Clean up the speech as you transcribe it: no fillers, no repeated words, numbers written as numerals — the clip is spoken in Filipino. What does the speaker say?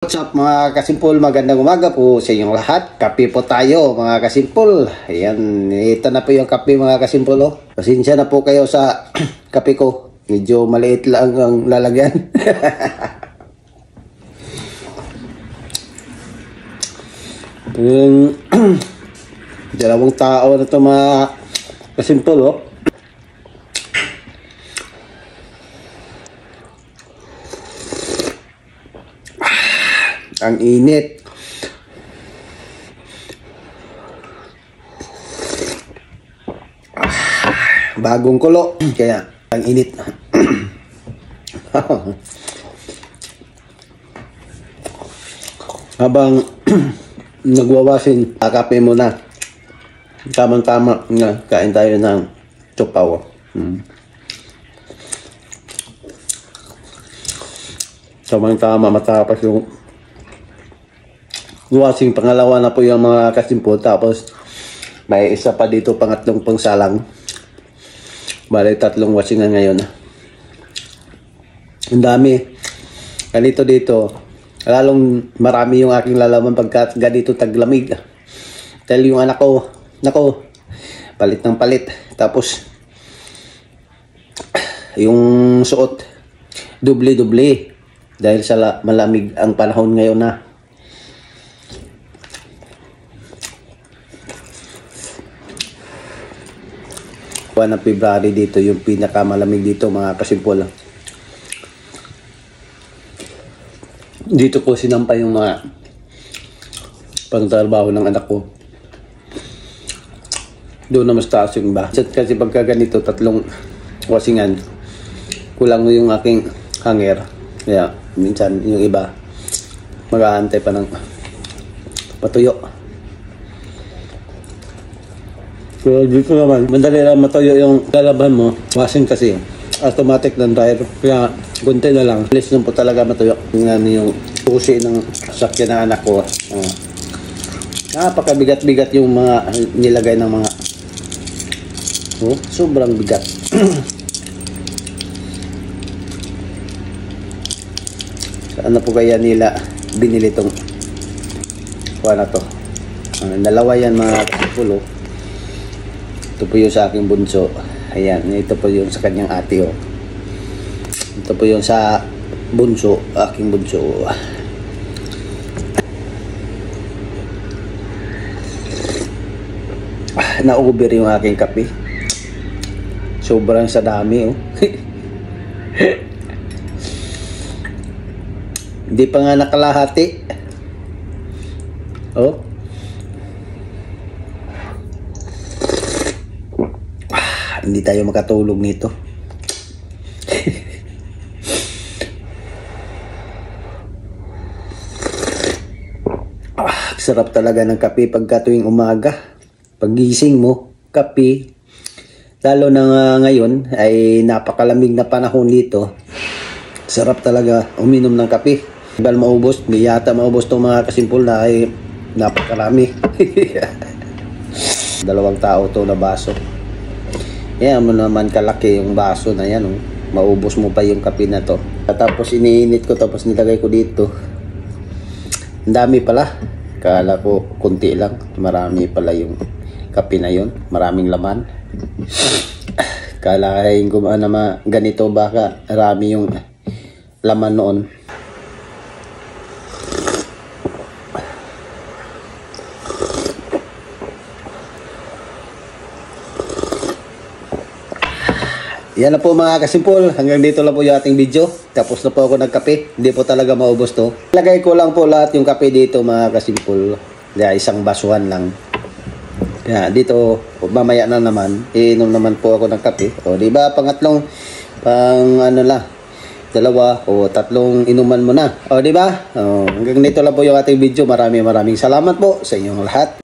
What's up mga kasimpol, magandang umaga po sa inyong lahat. Kape po tayo mga kasimpol. Ayan, ito na po yung kape mga kasimpol. Oh. Pasensya na po kayo sa kape ko. Medyo maliit lang ang lalagyan. Yung dalawang tao na ito mga kasimpol. Oh. Ang init. Bagong kulo. Kaya ang init. Habang nagwawasin, kape muna. Tamang-tama na kain tayo ng tsopaw. Tamang-tama matapos yung washing. Pangalawa na po yung mga kasimpol. Tapos may isa pa dito, pangatlong pangsalang. Bali tatlong washing na ngayon. Ang dami. Ganito dito. Lalong marami yung aking lalaman pagka ganito taglamig. Dahil yung anak ko, nako, palit ng palit. Tapos yung suot, doble-doble. Dahil sa malamig ang panahon ngayon na. Ng February dito yung pinakamalamig dito mga kasimpol. Dito ko sinampay yung mga pangtrabaho ng anak ko. Doon na mas taas yung iba. Kasi pagka ganito tatlong wasingan, kulang yung aking hanger. Kaya minsan yung iba mag-aantay pa ng patuyo. So dito naman, madali lang matuyo yung lalaban mo. Washing kasi, automatic ng dryer. Kaya kunti na lang. Bilis lang po talaga matuyo. Yung susi ng sakyan ng anak ko. Napakabigat-bigat yung mga nilagay ng mga... Oh, sobrang bigat. Saan na po kaya nila binili itong kuha na to? Dalawa yan mga kasipulo. Ito po yung sa aking bunso. Ayan, ito po yung sa kanyang ate. Oh. Ito po yung sa bunso, aking bunso. Na-over yung aking kape. Sobrang sa dami. Oh. Hindi pa nga nakalahati. Oh. Hindi tayo makatulog nito. Sarap talaga ng kape pagka tuwing umaga. Paggising mo, kape. Lalo na ngayon ay napakalamig na panahon dito. Sarap talaga uminom ng kape. Ibal maubos, may yata maubos itong mga kasimpol na ay napakarami. 2 tao to na baso. Yan mo naman kalaki yung baso na yan. Oh. Maubos mo pa yung kape na to. Tapos iniinit ko, tapos nilagay ko dito. Ang dami pala. Kala ko kunti lang. Marami pala yung kape na yun. Maraming laman. Kalahin ko na ganito baka marami yung laman noon. Yan na po mga kasimpol. Hanggang dito lang po yung ating video. Tapos na po ako nagkape. Hindi po talaga maubos to. Lagay ko lang po lahat yung kape dito mga kasimpol. Kaya isang basuhan lang. Kaya dito mamaya na naman. Iinom naman po ako ng kape. O diba pangatlong ano lang. 2 o 3 inuman mo na. O diba? O, hanggang dito lang po yung ating video. Maraming salamat po sa inyong lahat.